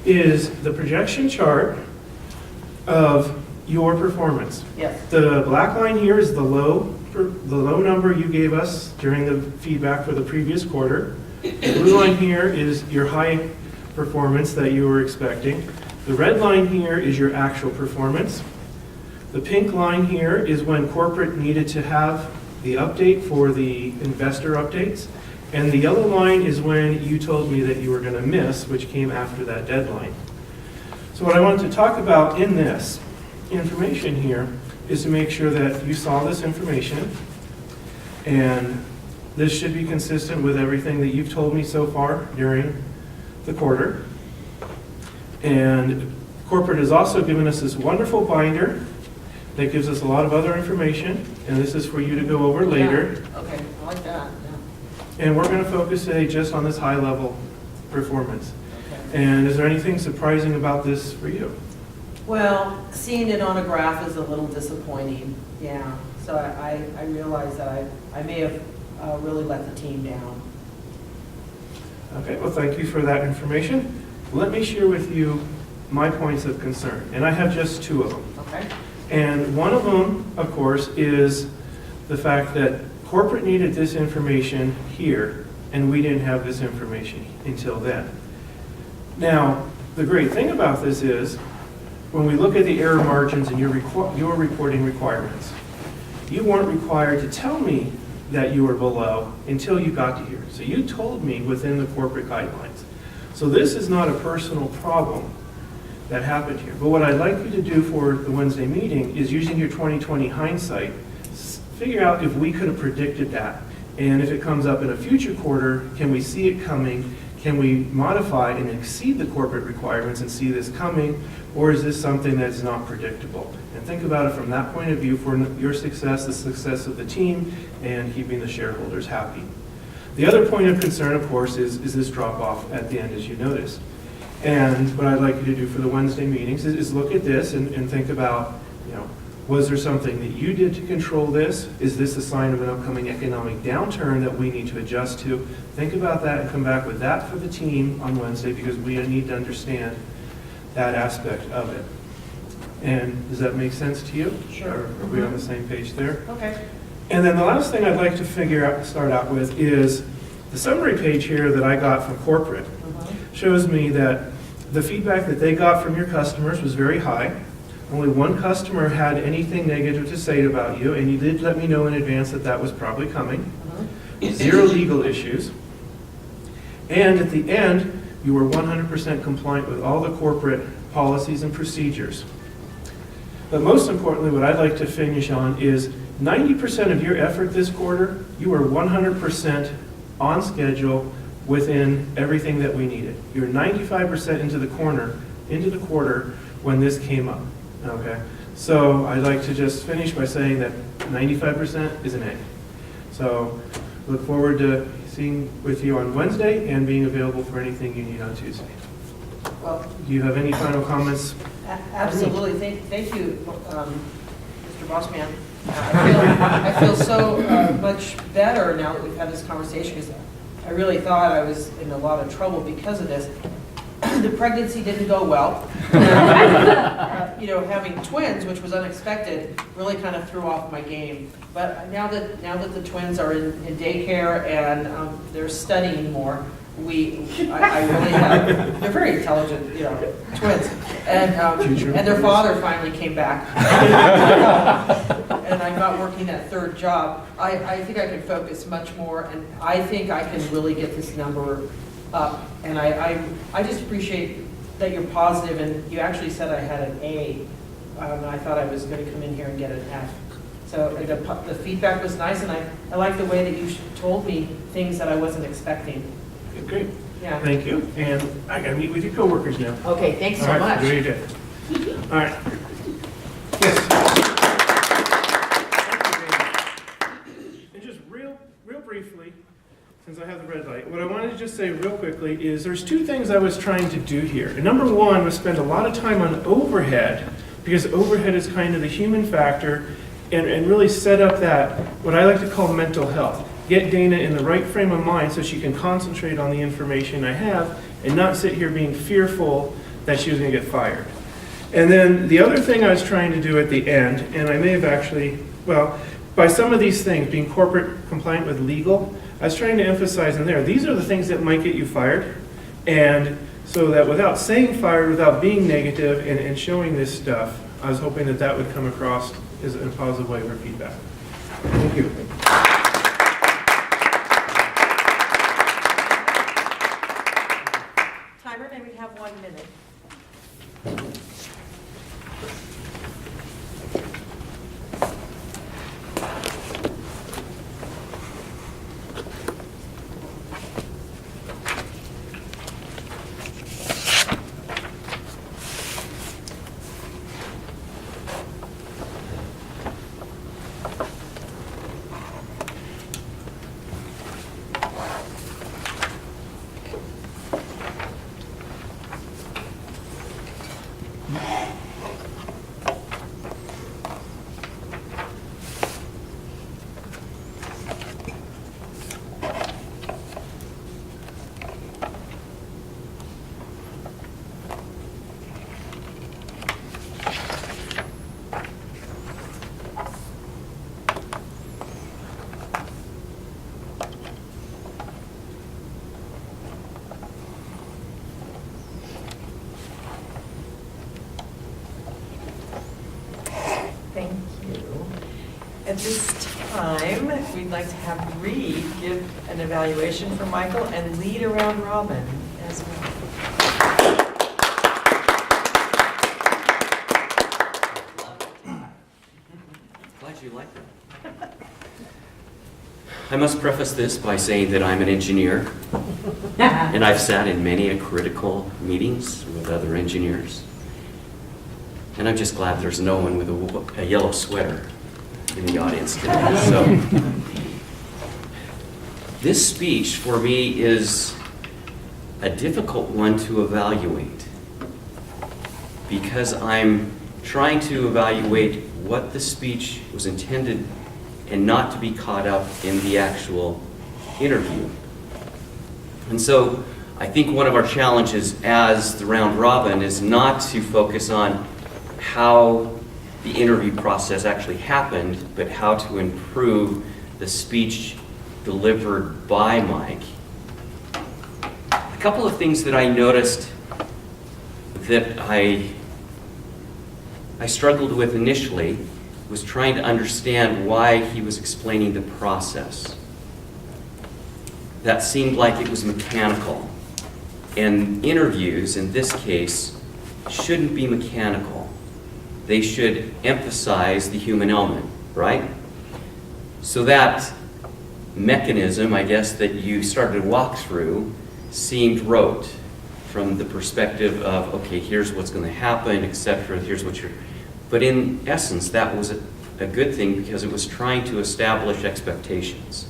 is the projection chart of your performance. Yes. The black line here is the low number you gave us during the feedback for the previous quarter. The blue line here is your high performance that you were expecting. The red line here is your actual performance. The pink line here is when corporate needed to have the update for the investor updates. And the yellow line is when you told me that you were going to miss, which came after that deadline. So what I wanted to talk about in this information here is to make sure that you saw this information, and this should be consistent with everything that you've told me so far during the quarter. And corporate has also given us this wonderful binder that gives us a lot of other information, and this is for you to go over later. Yeah. Okay, I like that. Yeah. And we're going to focus today just on this high level performance. Okay. And is there anything surprising about this for you? Well, seeing it on a graph is a little disappointing. Yeah. So I realize that I may have really let the team down. Okay, well, thank you for that information. Let me share with you my points of concern, and I have just two of them. Okay. And one of them, of course, is the fact that corporate needed this information here, and we didn't have this information until then. Now, the great thing about this is, when we look at the error margins and your reporting requirements, you weren't required to tell me that you were below until you got to here. So you told me within the corporate guidelines. So this is not a personal problem that happened here. But what I'd like you to do for the Wednesday meeting is, using your 2020 hindsight, figure out if we could have predicted that. And if it comes up in a future quarter, can we see it coming? Can we modify and exceed the corporate requirements and see this coming? Or is this something that's not predictable? And think about it from that point of view for your success, the success of the team, and keeping the shareholders happy. The other point of concern, of course, is this drop off at the end, as you noticed. And what I'd like you to do for the Wednesday meetings is look at this and think about, was there something that you did to control this? Is this a sign of an upcoming economic downturn that we need to adjust to? Think about that and come back with that for the team on Wednesday, because we need to understand that aspect of it. And does that make sense to you? Sure. Are we on the same page there? Okay. And then the last thing I'd like to start out with is the summary page here that I got from corporate shows me that the feedback that they got from your customers was very high. Only one customer had anything negative to say about you, and you did let me know in advance that that was probably coming. 0 legal issues. And at the end, you were 100% compliant with all the corporate policies and procedures. But most importantly, what I'd like to finish on is 90% of your effort this quarter, you were 100% on schedule within everything that we needed. You're 95% into the quarter when this came up. Okay, so I'd like to just finish by saying that 95% is an A. So look forward to seeing with you on Wednesday and being available for anything you need on Tuesday. Well, Do you have any final comments? absolutely. Thank you, Mr. Bossman. I feel so much better now that we've had this conversation, because I really thought I was in a lot of trouble because of this. The pregnancy didn't go well. Having twins, which was unexpected, really kind of threw off my game. But now that the twins are in daycare and they're studying more, I really have. They're very intelligent, twins, and their father finally came back, and I'm not working that third job. I think I can focus much more, and I think I can really get this number up. And I just appreciate that you're positive, and you actually said I had an A. I thought I was going to come in here and get an F. So the feedback was nice, and I like the way that you told me things that I wasn't expecting. Okay, great. Yeah. Thank you. And I got to meet with your coworkers now. Okay, thanks so All right, much. enjoy your day. All right. Yes. And just real briefly, since I have the red light, what I wanted to just say real quickly is there's 2 things I was trying to do here. And number 1 was spend a lot of time on overhead, because overhead is kind of the human factor, and really set up that, what I like to call mental health. Get Dana in the right frame of mind so she can concentrate on the information I have and not sit here being fearful that she was going to get fired. And then the other thing I was trying to do at the end, and I may have actually, well, by some of these things, being corporate compliant with legal, I was trying to emphasize in there, these are the things that might get you fired. And so that without saying fired, without being negative and showing this stuff, I was hoping that that would come across as a positive way for feedback. Thank you. Timer, may we have 1 minute? Thank you. At this time, we'd like to have Reed give an evaluation for Michael and lead around Robin as well. Glad you like that. I must preface this by saying that I'm an engineer, and I've sat in many critical meetings with other engineers. And I'm just glad there's no one with a yellow sweater in the audience today. So, this speech for me is a difficult one to evaluate because I'm trying to evaluate what the speech was intended and not to be caught up in the actual interview. And so I think one of our challenges as the round robin is not to focus on how the interview process actually happened, but how to improve the speech delivered by Mike. A couple of things that I noticed that I struggled with initially was trying to understand why he was explaining the process. That seemed like it was mechanical. And interviews, in this case, shouldn't be mechanical. They should emphasize the human element, right? So that mechanism, I guess, that you started to walk through seemed rote from the perspective of, okay, here's what's going to happen, etc., here's what you're... But in essence, that was a good thing because it was trying to establish expectations.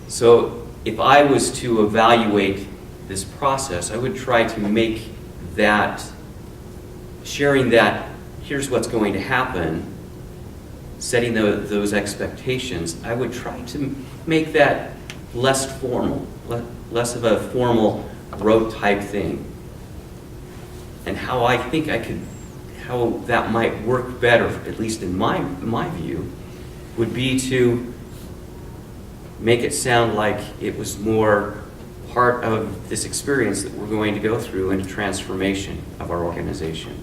So if I was to evaluate this process, I would try to make that, sharing that, here's what's going to happen, setting those expectations, I would try to make that less formal, less of a formal rote type thing. And how I think how that might work better, at least in my view, would be to make it sound like it was more part of this experience that we're going to go through in a transformation of our organization.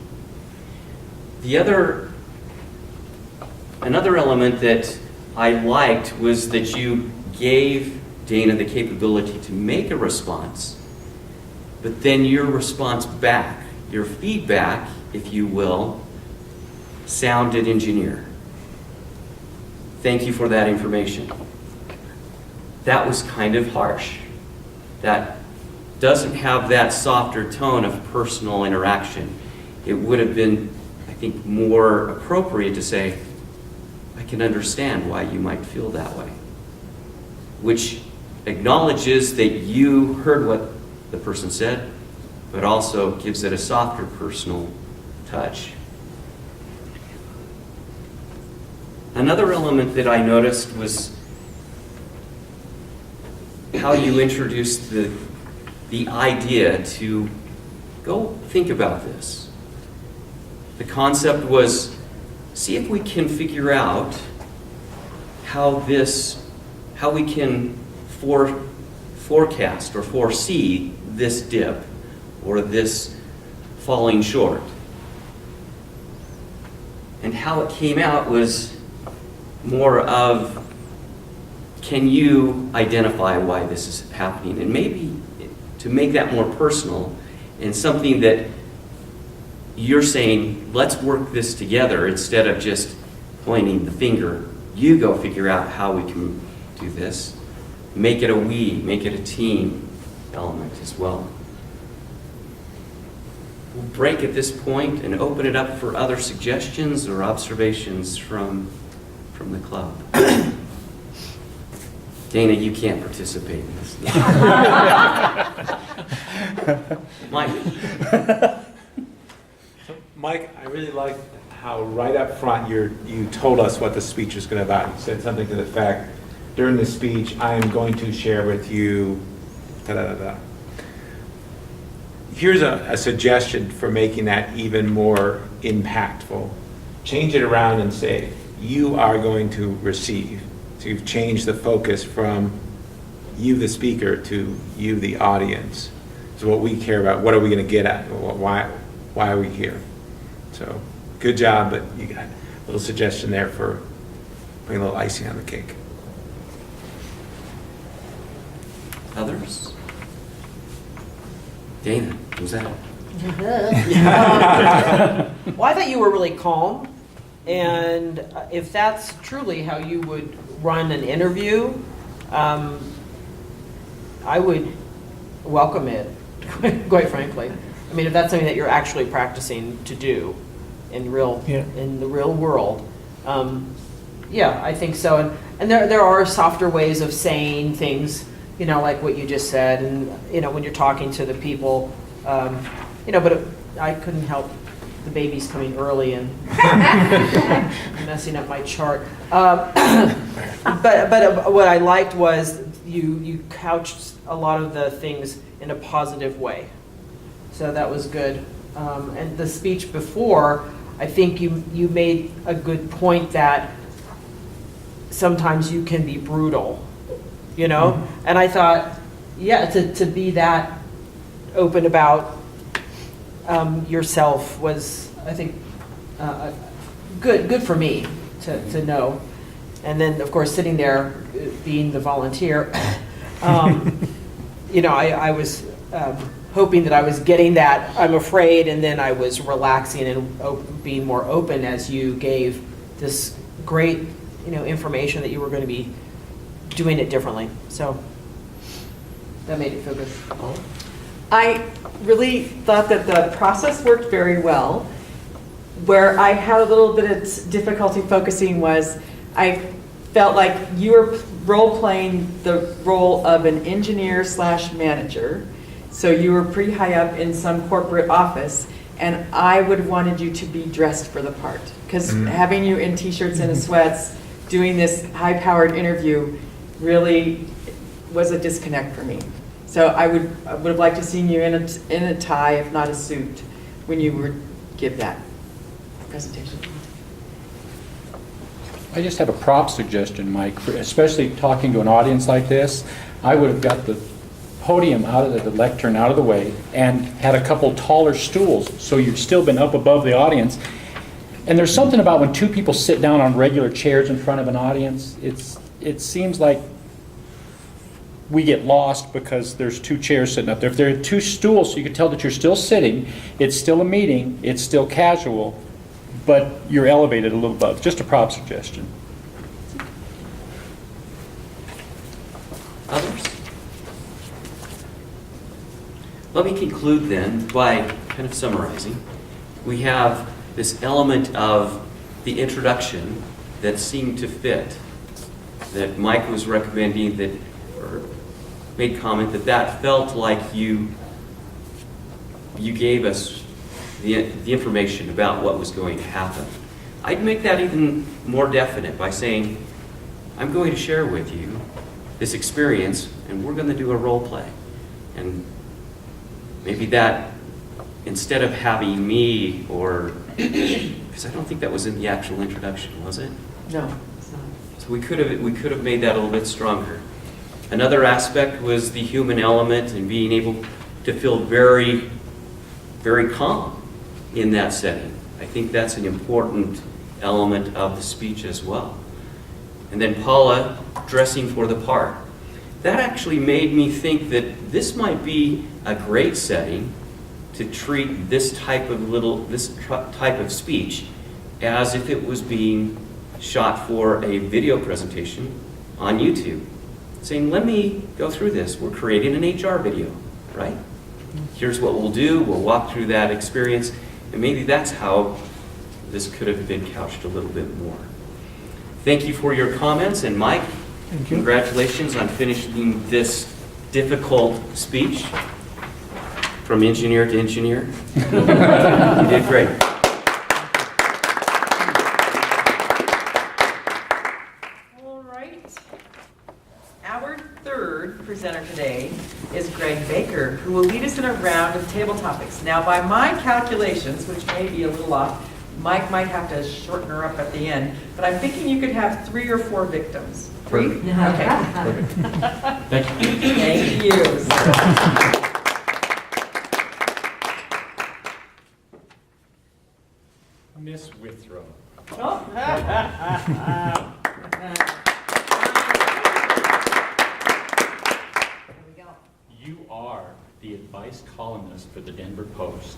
Another element that I liked was that you gave Dana the capability to make a response, but then your response back, your feedback, if you will, sounded engineer. Thank you for that information. That was kind of harsh. That doesn't have that softer tone of personal interaction. It would have been, I think, more appropriate to say, I can understand why you might feel that way. Which acknowledges that you heard what the person said, but also gives it a softer personal touch. Another element that I noticed was how you introduced the idea to go think about this. The concept was, see if we can figure out how we can forecast or foresee this dip or this falling short. And how it came out was more of, can you identify why this is happening? And maybe to make that more personal and something that you're saying, let's work this together instead of just pointing the finger. You go figure out how we can do this. Make it a we, make it a team element as well. We'll break at this point and open it up for other suggestions or observations from the club. Dana, you can't participate in this. Mike, I really like how right up front you told us what the speech was going to be about. You said something to the fact, during the speech, I am going to share with you, da-da-da-da. Here's a suggestion for making that even more impactful. Change it around and say, you are going to receive. So you've changed the focus from you, the speaker, to you, the audience. So what we care about, what are we going to get at? Why are we here? So good job, but you got a little suggestion there for putting a little icing on the cake. Others? Dana, who's that? Well, I thought you were really calm, and if that's truly how you would run an interview, I would welcome it, quite frankly. I mean, if that's something that you're actually practicing to do in the real world, yeah, I think so. And there are softer ways of saying things, you know, like what you just said, and you know, when you're talking to the people, you know. But I couldn't help the babies coming early and messing up my chart. But what I liked was you couched a lot of the things in a positive way. So that was good. And the speech before, I think you made a good point that sometimes you can be brutal, you know? Mm-hmm. And I thought, yeah, to be that open about yourself was, I think, good for me to know. And then, of course, sitting there being the volunteer, you know, I was hoping that I was getting that I'm afraid, and then I was relaxing and being more open as you gave this great, you know, information that you were going to be doing it differently. So that made it feel good. I really thought that the process worked very well. Where I had a little bit of difficulty focusing was I felt like you were role-playing the role of an engineer/manager. So you were pretty high up in some corporate office, and I would have wanted you to be dressed for the part. Because having you in t-shirts and sweats doing this high-powered interview really was a disconnect for me. So I would have liked to seen you in a tie, if not a suit, when you would give that presentation. I just have a prop suggestion, Mike, especially talking to an audience like this. I would have got the podium out of the lectern out of the way and had a couple taller stools so you'd still been up above the audience. And there's something about when two people sit down on regular chairs in front of an audience, it seems like we get lost because there's two chairs sitting up there. If there are two stools, so you can tell that you're still sitting, it's still a meeting, it's still casual, but you're elevated a little above. Just a prop suggestion. Others? Let me conclude then by kind of summarizing. We have this element of the introduction that seemed to fit, that Mike was recommending that, or made comment that felt like you gave us the information about what was going to happen. I'd make that even more definite by saying, I'm going to share with you this experience, and we're going to do a role play. And maybe that instead of having me, or, because I don't think that was in the actual introduction, was it? No, it's not. So we could have made that a little bit stronger. Another aspect was the human element and being able to feel very, very calm in that setting. I think that's an important element of the speech as well. And then Paula dressing for the part. That actually made me think that this might be a great setting to treat this type of speech as if it was being shot for a video presentation on YouTube. Saying, let me go through this. We're creating an HR video, right? Here's what we'll do. We'll walk through that experience. And maybe that's how this could have been couched a little bit more. Thank you for your comments. And Mike, congratulations on finishing this difficult speech from engineer to engineer. You did great. All right. Our third presenter today is Greg Baker, who will lead us in a round of table topics. Now, by my calculations, which may be a little off, Mike might have to shorten her up at the end, but I'm thinking you could have 3 or 4 victims. 3? Okay. Thank you. Thank you. Miss Withrow. You are the advice columnist for the Denver Post.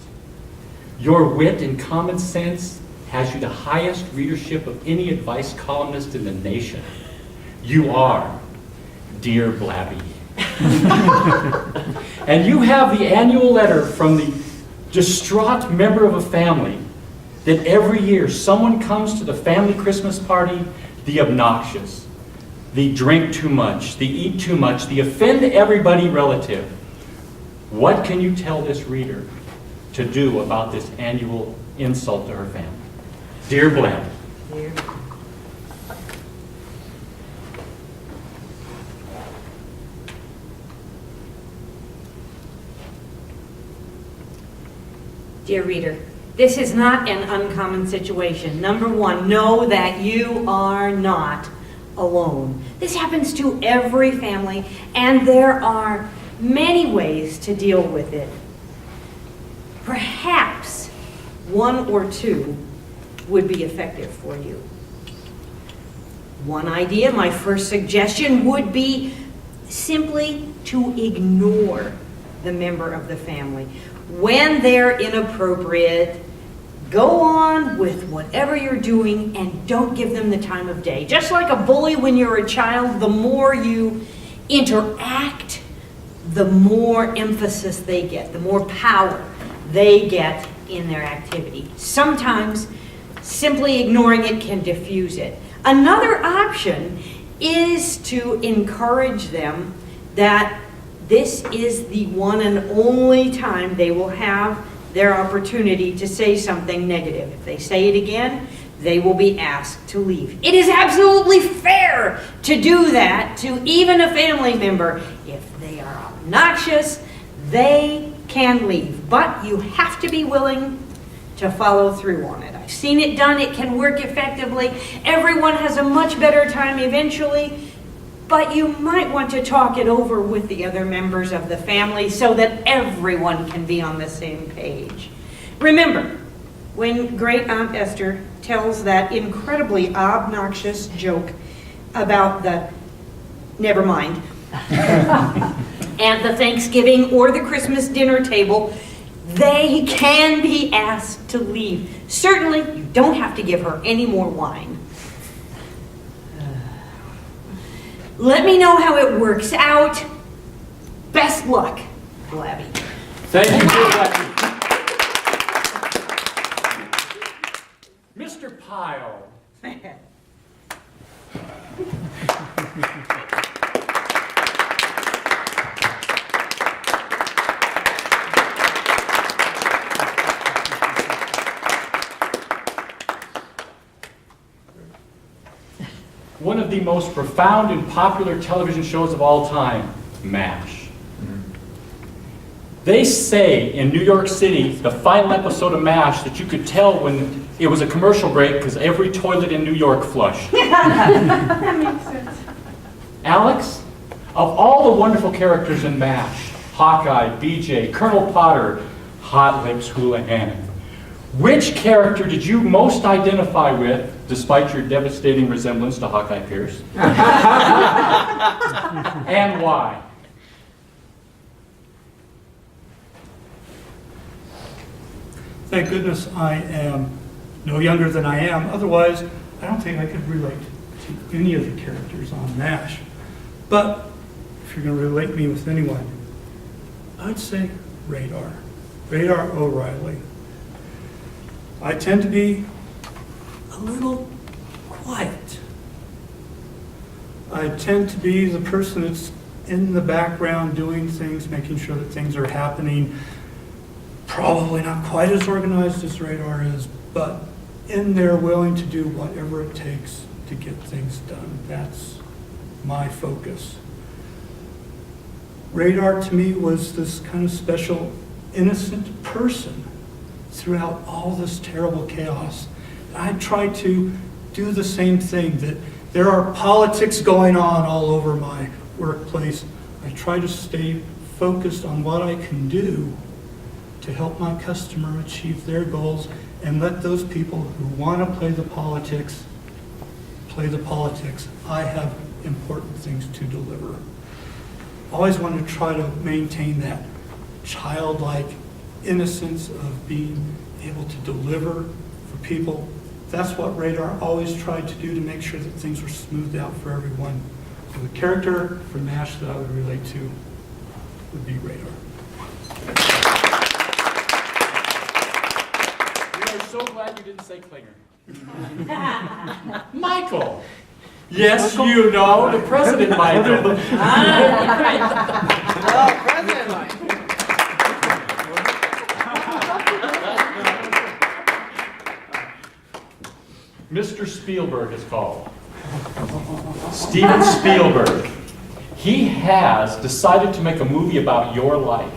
Your wit and common sense has you the highest readership of any advice columnist in the nation. You are Dear Blabby. And you have the annual letter from the distraught member of a family that every year someone comes to the family Christmas party, the obnoxious, the drink too much, the eat too much, the offend everybody relative. What can you tell this reader to do about this annual insult to her family? Dear Blab. Dear. Dear reader, this is not an uncommon situation. Number one, know that you are not alone. This happens to every family, and there are many ways to deal with it. Perhaps 1 or 2 would be effective for you. One idea, my first suggestion, would be simply to ignore the member of the family. When they're inappropriate, go on with whatever you're doing and don't give them the time of day. Just like a bully when you're a child, the more you interact, the more emphasis they get, the more power they get in their activity. Sometimes simply ignoring it can diffuse it. Another option is to encourage them that this is the one and only time they will have their opportunity to say something negative. If they say it again, they will be asked to leave. It is absolutely fair to do that to even a family member. If they are obnoxious, they can leave. But you have to be willing to follow through on it. I've seen it done. It can work effectively. Everyone has a much better time eventually. But you might want to talk it over with the other members of the family so that everyone can be on the same page. Remember, when Great Aunt Esther tells that incredibly obnoxious joke about the, never mind, at the Thanksgiving or the Christmas dinner table, they can be asked to leave. Certainly, you don't have to give her any more wine. Let me know how it works out. Best luck, Blabby. Thank you, Blabby. Mr. Pyle. One of the most profound and popular television shows of all time, MASH. They say in New York City, the final episode of MASH, that you could tell when it was a commercial break because every toilet in New York flushed. That makes sense. Alex, of all the wonderful characters in MASH, Hawkeye, BJ, Colonel Potter, Hot Lips Houlihan, which character did you most identify with, despite your devastating resemblance to Hawkeye Pierce? And why? Thank goodness I am no younger than I am. Otherwise, I don't think I could relate to any of the characters on MASH. But if you're going to relate me with anyone, I'd say Radar. Radar O'Reilly. I tend to be a little quiet. I tend to be the person that's in the background doing things, making sure that things are happening. Probably not quite as organized as Radar is, but in there willing to do whatever it takes to get things done. That's my focus. Radar to me was this kind of special, innocent person throughout all this terrible chaos. I try to do the same thing, that there are politics going on all over my workplace. I try to stay focused on what I can do to help my customer achieve their goals, and let those people who want to play the politics, play the politics. I have important things to deliver. Always want to try to maintain that childlike innocence of being able to deliver for people. That's what Radar always tried to do, to make sure that things were smoothed out for everyone. So the character from MASH that I would relate to would be Radar. We are so glad you didn't say Klinger. Michael. Yes, you know, the President Michael. Oh, President Mike. Mr. Spielberg is called. Steven Spielberg. He has decided to make a movie about your life.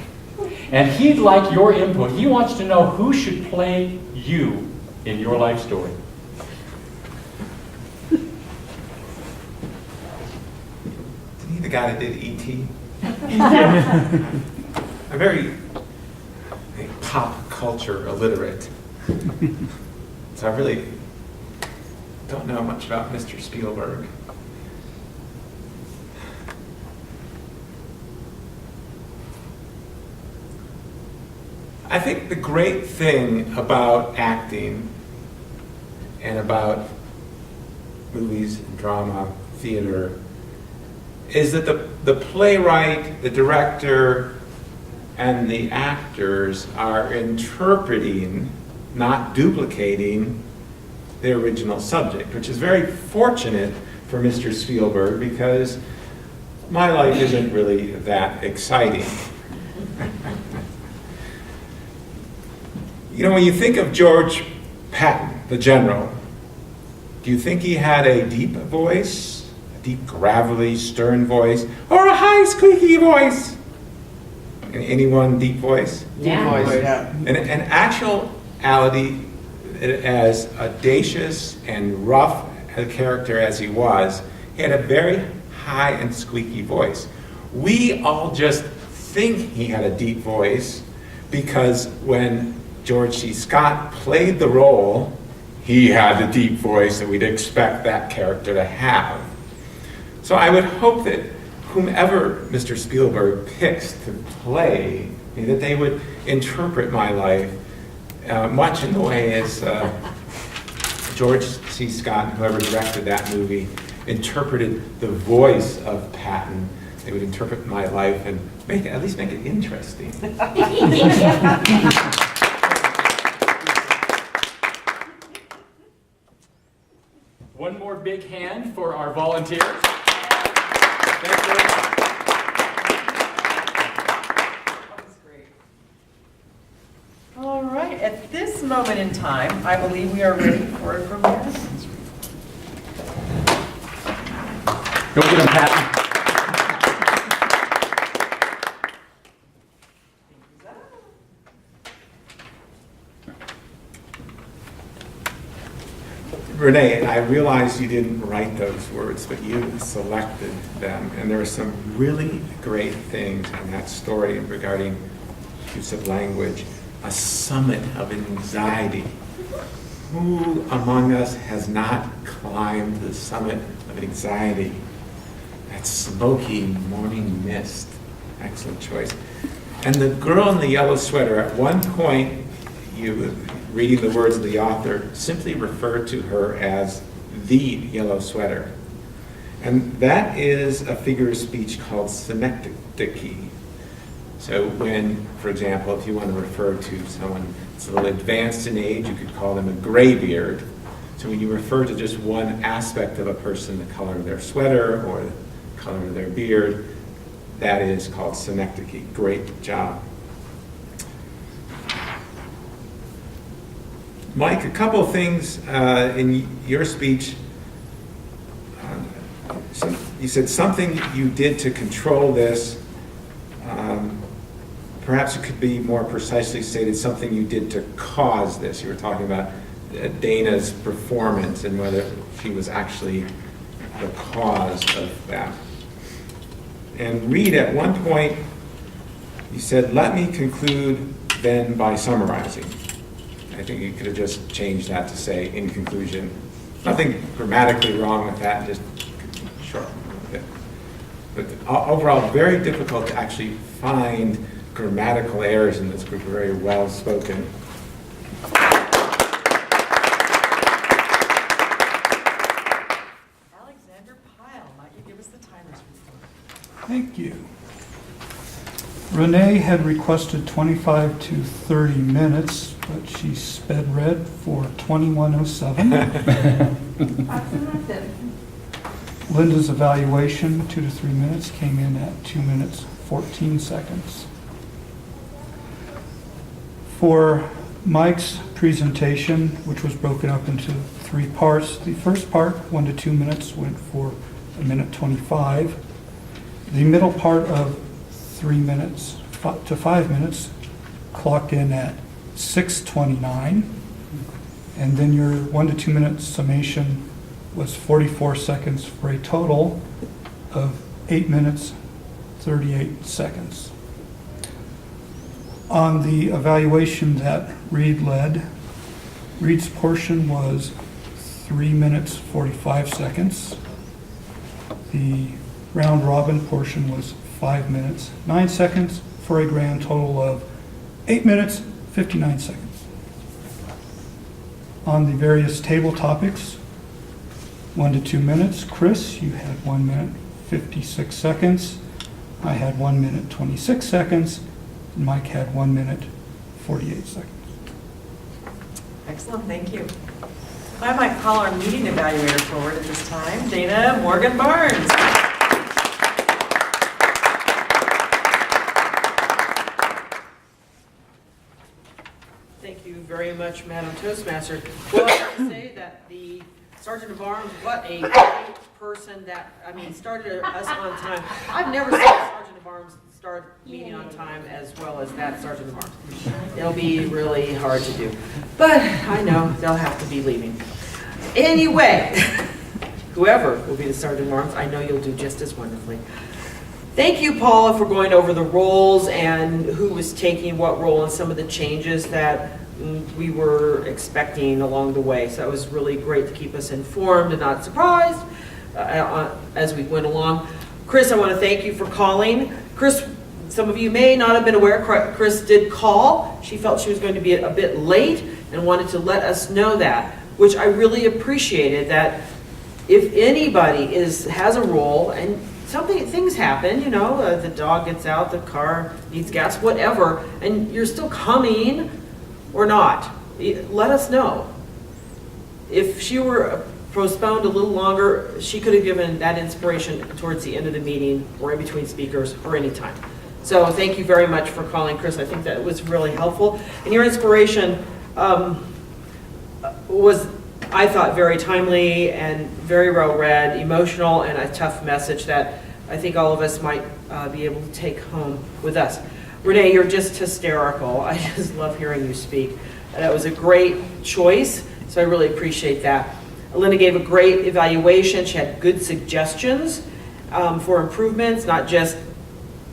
And he'd like your input. He wants to know who should play you in your life story. Isn't he the guy that did E.T.? I'm very pop culture illiterate. So I really don't know much about Mr. Spielberg. I think the great thing about acting and about movies, and drama, theater, is that the playwright, the director, and the actors are interpreting, not duplicating, the original subject, which is very fortunate for Mr. Spielberg, because my life isn't really that exciting. You know, when you think of George Patton, the general, do you think he had a deep voice, a deep, gravelly, stern voice, or a high, squeaky voice? Anyone deep voice? Yeah. In actuality, as audacious and rough a character as he was, he had a very high and squeaky voice. We all just think he had a deep voice because when George C. Scott played the role, he had the deep voice that we'd expect that character to have. So I would hope that whomever Mr. Spielberg picks to play, that they would interpret my life much in the way as George C. Scott, whoever directed that movie, interpreted the voice of Patton. They would interpret my life and at least make it interesting. One more big hand for our volunteers. Thank you. All right, at this moment in time, I believe we are ready for a premiere. Go get him, Patton. Renee, I realize you didn't write those words, but you selected them, and there are some really great things in that story regarding use of language. A summit of anxiety. Who among us has not climbed the summit of anxiety? That smoky morning mist. Excellent choice. And the girl in the yellow sweater, at one point, you, reading the words of the author, simply referred to her as the yellow sweater. And that is a figure of speech called synecdoche. So when, for example, if you want to refer to someone that's a little advanced in age, you could call them a graybeard. So when you refer to just one aspect of a person, the color of their sweater or the color of their beard, that is called synecdoche. Great job. Mike, a couple of things in your speech. You said something you did to control this. Perhaps it could be more precisely stated, something you did to cause this. You were talking about Dana's performance and whether she was actually the cause of that. And Reed, at one point, you said, "Let me conclude then by summarizing." I think you could have just changed that to say, "in conclusion." Nothing grammatically wrong with that, just shorten it. But overall, very difficult to actually find grammatical errors in this group. Very well spoken. Alexander Pyle, might you give us the timer's report? Thank you. Renee had requested 25 to 30 minutes, but she sped read for 21:07. Linda's evaluation, 2 to 3 minutes, came in at 2 minutes, 14 seconds. For Mike's presentation, which was broken up into 3 parts, the first part, 1 to 2 minutes, went for 1:25. The middle part of 3 minutes to 5 minutes clocked in at 6:29. And then your 1 to 2 minute summation was 44 seconds for a total of 8 minutes, 38 seconds. On the evaluation that Reed led, Reed's portion was 3 minutes, 45 seconds. The round robin portion was 5 minutes, 9 seconds for a grand total of 8 minutes, 59 seconds. On the various table topics, 1 to 2 minutes, Chris, you had 1 minute, 56 seconds. I had 1 minute, 26 seconds. And Mike had 1 minute, 48 seconds. Excellent, thank you. I might call our meeting evaluator forward at this time, Dana Morgan Barnes. Thank you very much, Madam Toastmaster. Well, I have to say that the Sergeant of Arms, what a great person that, started us on time. I've never seen a Sergeant of Arms start meeting on time as well as that Sergeant of Arms. It'll be really hard to do. But I know they'll have to be leaving. Anyway, whoever will be the Sergeant of Arms, I know you'll do just as wonderfully. Thank you, Paula, for going over the roles and who was taking what role and some of the changes that we were expecting along the way. So it was really great to keep us informed and not surprised as we went along. Chris, I want to thank you for calling. Chris, some of you may not have been aware, Chris did call. She felt she was going to be a bit late and wanted to let us know that, which I really appreciated, that if anybody has a role and things happen, the dog gets out, the car needs gas, whatever, and you're still coming or not, let us know. If she were postponed a little longer, she could have given that inspiration towards the end of the meeting or in between speakers or any time. So thank you very much for calling, Chris. I think that was really helpful. And your inspiration was, I thought, very timely and very well read, emotional, and a tough message that I think all of us might be able to take home with us. Renee, you're just hysterical. I just love hearing you speak. That was a great choice, so I really appreciate that. Linda gave a great evaluation. She had good suggestions for improvements, not just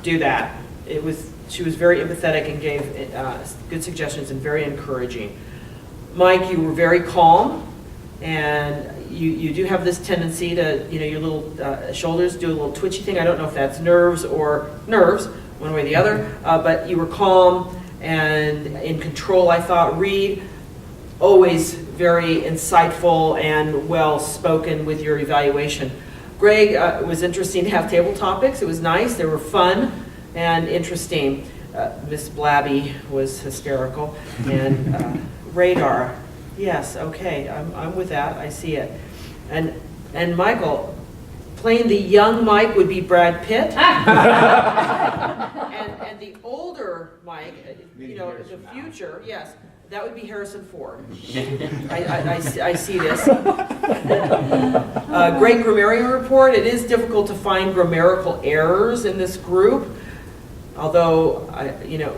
do that. She was very empathetic and gave good suggestions and very encouraging. Mike, you were very calm, and you do have this tendency to, your little shoulders do a little twitchy thing. I don't know if that's nerves, one way or the other, but you were calm and in control, I thought. Reed, always very insightful and well-spoken with your evaluation. Greg, it was interesting to have table topics. It was nice. They were fun and interesting. Miss Blabby was hysterical. And radar, yes, okay, I'm with that. I see it. And Michael, playing the young Mike would be Brad Pitt. And the older Mike, the future, yes, that would be Harrison Ford. I see this. Great grammarian report. It is difficult to find grammatical errors in this group, although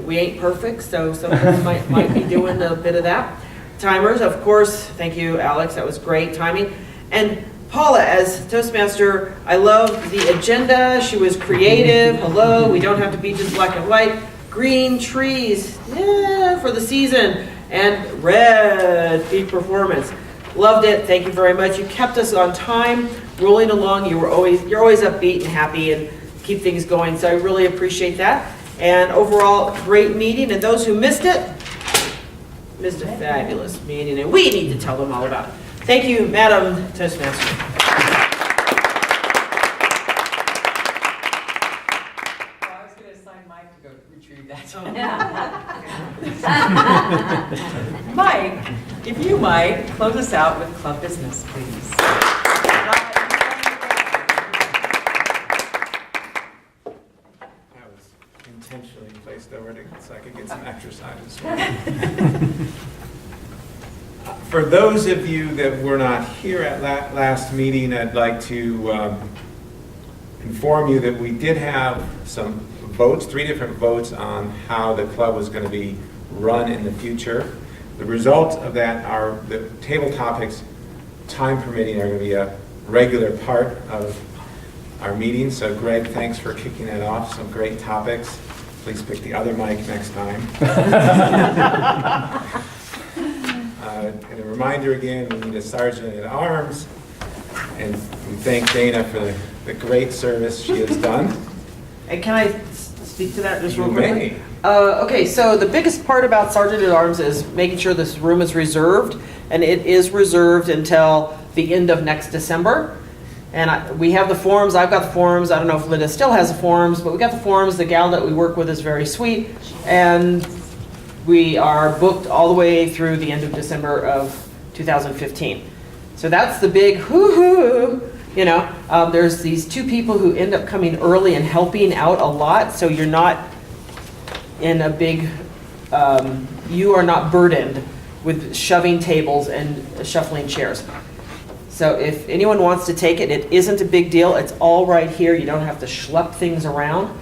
we ain't perfect, so some of us might be doing a bit of that. Timers, of course. Thank you, Alex. That was great timing. And Paula, as Toastmaster, I love the agenda. She was creative. Hello, we don't have to be just black and white. Green trees, yeah, for the season. And red, peak performance. Loved it. Thank you very much. You kept us on time, rolling along. You're always upbeat and happy and keep things going. So I really appreciate that. And overall, great meeting. And those who missed it, missed a fabulous meeting. And we need to tell them all about it. Thank you, Madam Toastmaster. I was going to assign Mike to go retrieve that. Mike, if you might, close us out with club business, please. I was intentionally placed over so I could get some exercise as well. For those of you that were not here at last meeting, I'd like to inform you that we did have some votes, 3 different votes on how the club was going to be run in the future. The result of that are the table topics, time permitting, are going to be a regular part of our meeting. So Greg, thanks for kicking that off. Some great topics. Please pick the other mic next time. And a reminder again, we need a sergeant at arms, and we thank Dana for the great service she has done. And can I speak to that just real You quickly? may. Okay, so the biggest part about Sergeant at Arms is making sure this room is reserved, and it is reserved until the end of next December. And we have the forms. I've got the forms. I don't know if Linda still has the forms, but we got the forms. The gal that we work with is very sweet, and we are booked all the way through the end of December of 2015. So that's the big hoo-hoo. There's these 2 people who end up coming early and helping out a lot, so you're not in a big, you are not burdened with shoving tables and shuffling chairs. So if anyone wants to take it, it isn't a big deal. It's all right here. You don't have to schlep things around.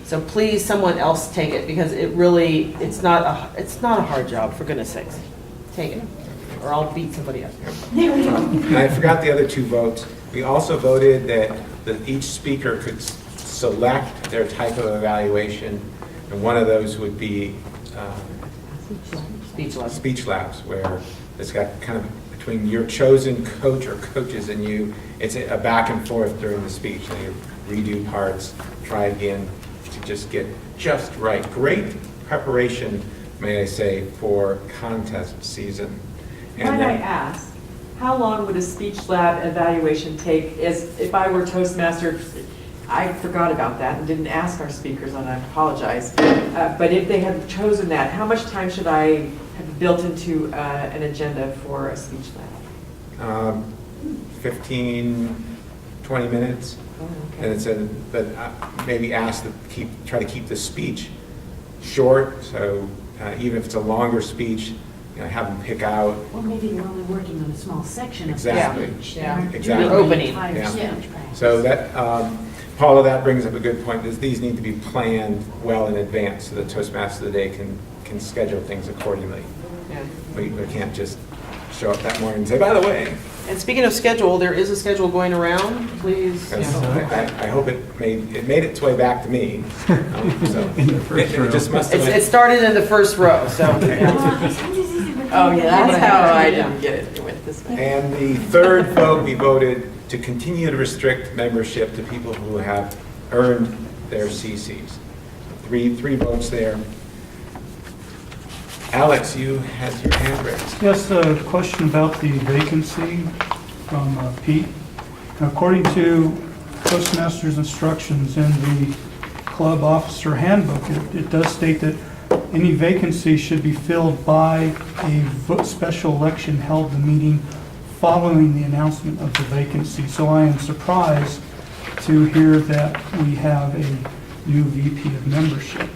So please, someone else take it, because it's not a hard job, for goodness sakes. Take it, or I'll beat somebody up. And I forgot the other 2 votes. We also voted that each speaker could select their type of evaluation, and one of those would be speech labs, where it's got kind of between your chosen coach or coaches and you, it's a back and forth during the speech. And you redo parts, try again to just get just right. Great preparation, may I say, for contest season. Might I ask, how long would a speech lab evaluation take? If I were Toastmaster, I forgot about that and didn't ask our speakers, and I apologize. But if they had chosen that, how much time should I have built into an agenda for a speech lab? 15, 20 minutes. Oh, okay. But maybe ask to try to keep the speech short. So even if it's a longer speech, have them pick out. Well, maybe you're only working on a small section of Exactly. the speech. Yeah. They're Exactly. doing the Opening. entire Yeah. speech practice. So that, Paula, that brings up a good point. These need to be planned well in advance so the Toastmaster of the day can schedule things accordingly. Yeah. We can't just show up that morning and say, by the way, And speaking of schedule, there is a schedule going around, please. Because yeah. I hope it made its way back to me. So it just must have It been. started in the first row, so. yeah. Oh, yeah, that's how I Yeah. didn't get it. It went this way. And the third vote, we voted to continue to restrict membership to people who have earned their CCs. Three votes there. Alex, you had your hand raised. Yes, a question about the vacancy from Pete. According to Toastmasters instructions in the club officer handbook, it does state that any vacancy should be filled by a special election held the meeting following the announcement of the vacancy. So I am surprised to hear that we have a new VP of membership.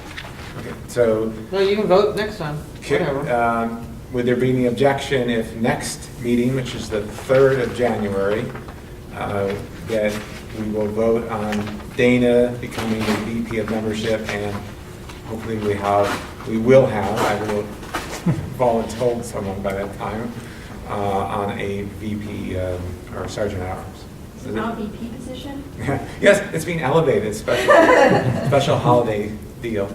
Okay, so No, you can vote next time, whatever. would there be any objection if next meeting, which is the 3rd of January, that we will vote on Dana becoming the VP of membership, and hopefully we will have, I will volunteer someone by that time, on a VP or Sergeant at Arms. Is it now a VP position? Yes, it's being elevated, special holiday deal.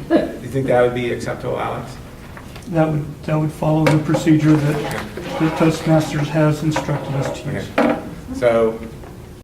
Do you think that would be acceptable, Alex? That would follow the procedure that the Toastmasters has instructed us to use. Okay. So